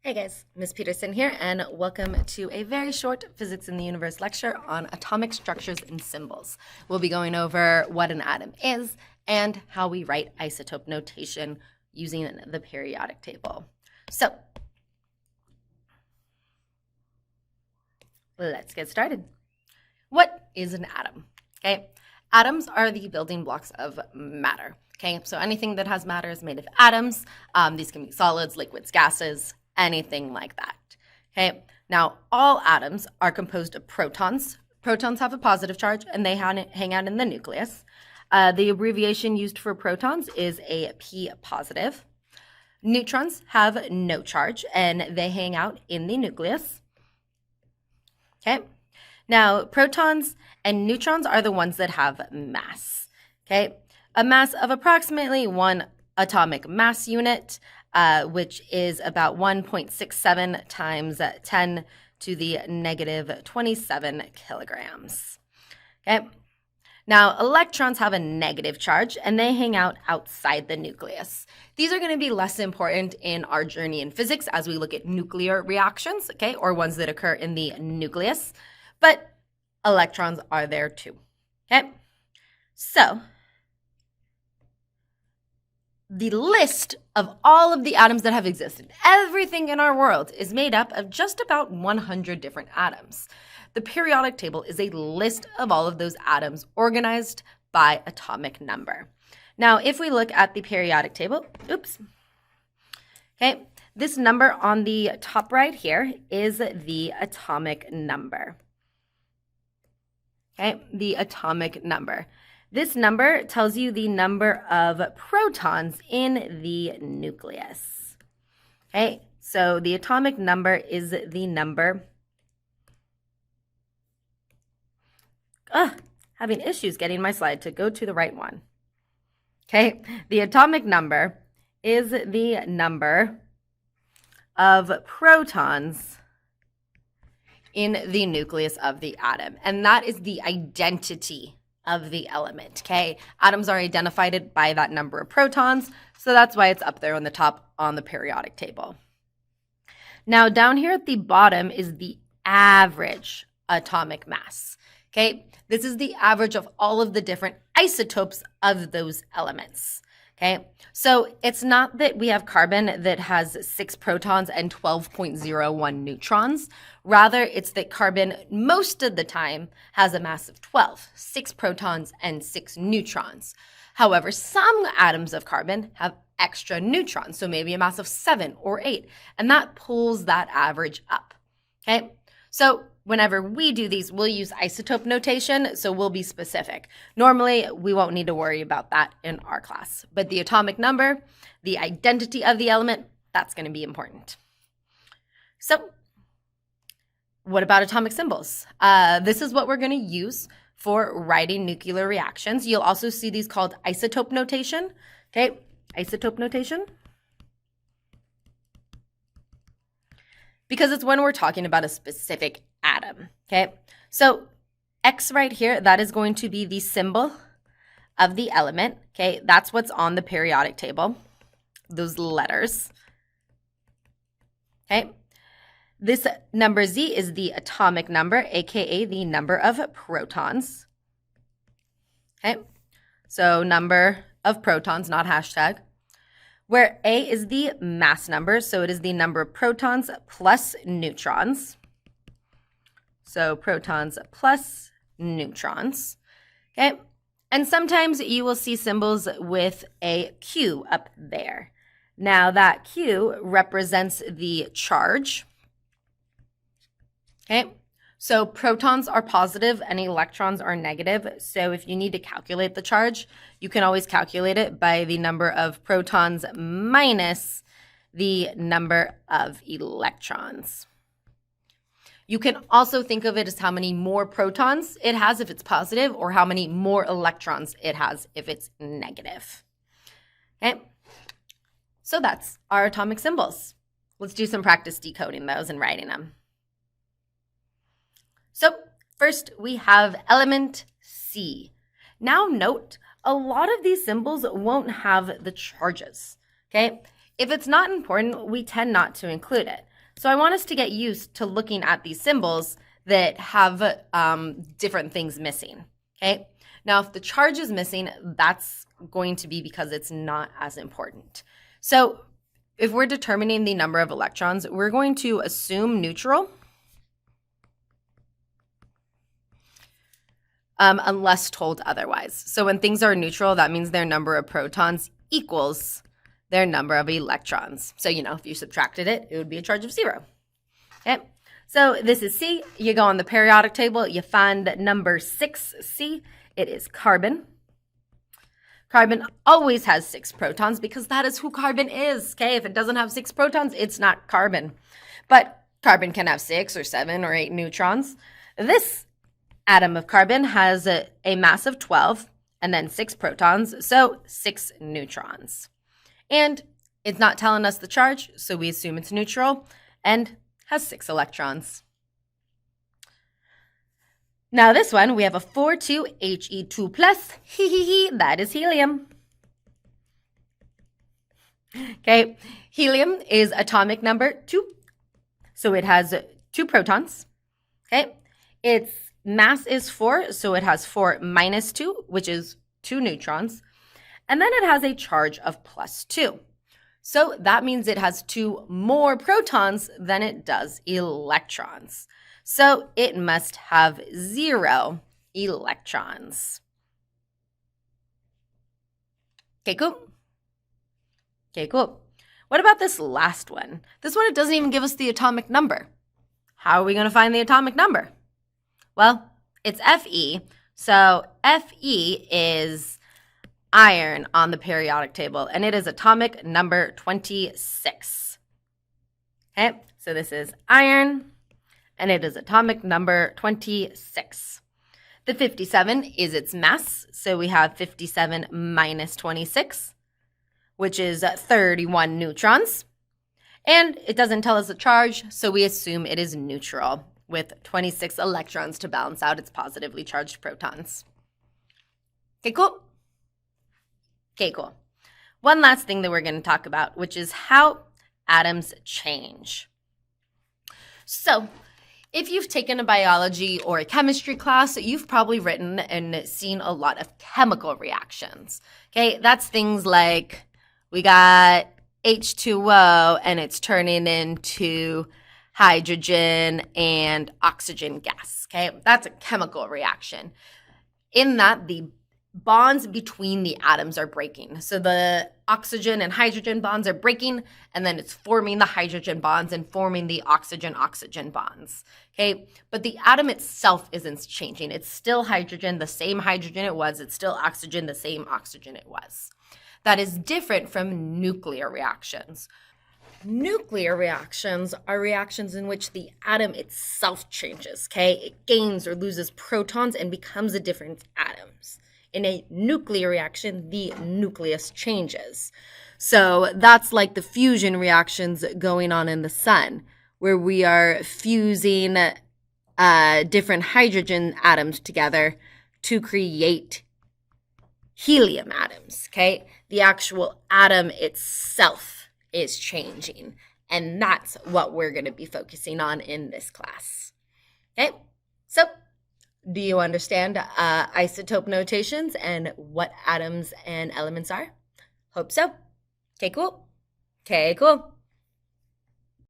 Hey guys, Ms. Peterson here, and welcome to a very short Physics in the Universe lecture on atomic structures and symbols. We'll be going over what an atom is and how we write isotope notation using the periodic table. So, let's get started. What is an atom? Okay, atoms are the building blocks of matter. Okay, so anything that has matter is made of atoms. These can be solids, liquids, gases, anything like that. Okay, now all atoms are composed of protons. Protons have a positive charge and they hang out in the nucleus. The abbreviation used for protons is a P positive. Neutrons have no charge and they hang out in the nucleus. Okay, now protons and neutrons are the ones that have mass. Okay, a mass of approximately 1 atomic mass unit, which is about 1.67 times 10 to the negative 27 kilograms. Okay. Now, electrons have a negative charge, and they hang out outside the nucleus. These are going to be less important in our journey in physics as we look at nuclear reactions, okay, or ones that occur in the nucleus, but electrons are there too, okay? So, the list of all of the atoms that have existed, everything in our world is made up of just about 100 different atoms. The periodic table is a list of all of those atoms organized by atomic number. Now, if we look at the periodic table, okay, this number on the top right here is the atomic number. Okay, the atomic number. This number tells you the number of protons in the nucleus. Okay, so the atomic number is the number. Having issues getting my slide to go to the right one. Okay, the atomic number is the number of protons in the nucleus of the atom, and that is the identity of the element, okay? Atoms are identified by that number of protons, so that's why it's up there on the top on the periodic table. Now, down here at the bottom is the average atomic mass, okay? This is the average of all of the different isotopes of those elements, okay? So it's not that we have carbon that has 6 protons and 12.01 neutrons. Rather, it's that carbon most of the time has a mass of 12, 6 protons and 6 neutrons. However, some atoms of carbon have extra neutrons, so maybe a mass of 7 or 8, and that pulls that average up, okay? So whenever we do these, we'll use isotope notation, so we'll be specific. Normally, we won't need to worry about that in our class, but the atomic number, the identity of the element, that's going to be important. So, what about atomic symbols? This is what we're going to use for writing nuclear reactions. You'll also see these called isotope notation. Okay, isotope notation. Because it's when we're talking about a specific atom. Okay, so X right here, that is going to be the symbol of the element. Okay, that's what's on the periodic table, those letters. Okay. This number Z is the atomic number, aka the number of protons. Okay, so number of protons, not hashtag. Where A is the mass number, so it is the number of protons plus neutrons. So protons plus neutrons. Okay, and sometimes you will see symbols with a Q up there. Now that Q represents the charge. Okay, so protons are positive and electrons are negative. So if you need to calculate the charge, you can always calculate it by the number of protons minus the number of electrons. You can also think of it as how many more protons it has if it's positive or how many more electrons it has if it's negative. Okay, so that's our atomic symbols. Let's do some practice decoding those and writing them. So first we have element C. Now note, a lot of these symbols won't have the charges, okay? If it's not important, we tend not to include it. So I want us to get used to looking at these symbols that have different things missing, okay? Now, if the charge is missing, that's going to be because it's not as important. So if we're determining the number of electrons, we're going to assume neutral unless told otherwise. So when things are neutral, that means their number of protons equals their number of electrons. So, if you subtracted it, it would be a charge of 0. Okay, so this is C. You go on the periodic table, you find number 6C. It is carbon. Carbon always has 6 protons because that is who carbon is, okay? If it doesn't have 6 protons, it's not carbon. But carbon can have 6 or 7 or 8 neutrons. This atom of carbon has a mass of 12 and then 6 protons, so 6 neutrons. And it's not telling us the charge, so we assume it's neutral and has 6 electrons. Now this one, we have a 4,2 He. That is helium. Okay, helium is atomic number 2. So it has 2 protons. Okay, its mass is 4, so it has 4 minus 2, which is 2 neutrons. And then it has a charge of +2. So that means it has 2 more protons than it does electrons. So it must have 0 electrons. Okay, cool. Okay, cool. What about this last one? This one, it doesn't even give us the atomic number. How are we going to find the atomic number? Well, it's Fe. So Fe is iron on the periodic table, and it is atomic number 26. Okay, so this is iron, and it is atomic number 26. The 57 is its mass, so we have 57 minus 26, which is 31 neutrons. And it doesn't tell us the charge, so we assume it is neutral with 26 electrons to balance out its positively charged protons. Okay, cool. Okay, cool. One last thing that we're going to talk about, which is how atoms change. So, if you've taken a biology or a chemistry class, you've probably written and seen a lot of chemical reactions. Okay, that's things like we got H2O and it's turning into hydrogen and oxygen gas. Okay, that's a chemical reaction. In that, the bonds between the atoms are breaking. So the oxygen and hydrogen bonds are breaking, and then it's forming the hydrogen bonds and forming the oxygen-oxygen bonds. Okay, but the atom itself isn't changing. It's still hydrogen, the same hydrogen it was. It's still oxygen, the same oxygen it was. That is different from nuclear reactions. Nuclear reactions are reactions in which the atom itself changes, okay? It gains or loses protons and becomes a different atoms. In a nuclear reaction, the nucleus changes. So that's like the fusion reactions going on in the sun, where we are fusing different hydrogen atoms together to create helium atoms, okay? The actual atom itself is changing, and that's what we're going to be focusing on in this class. Okay, so do you understand isotope notations and what atoms and elements are? Hope so. Okay, cool. Okay, cool.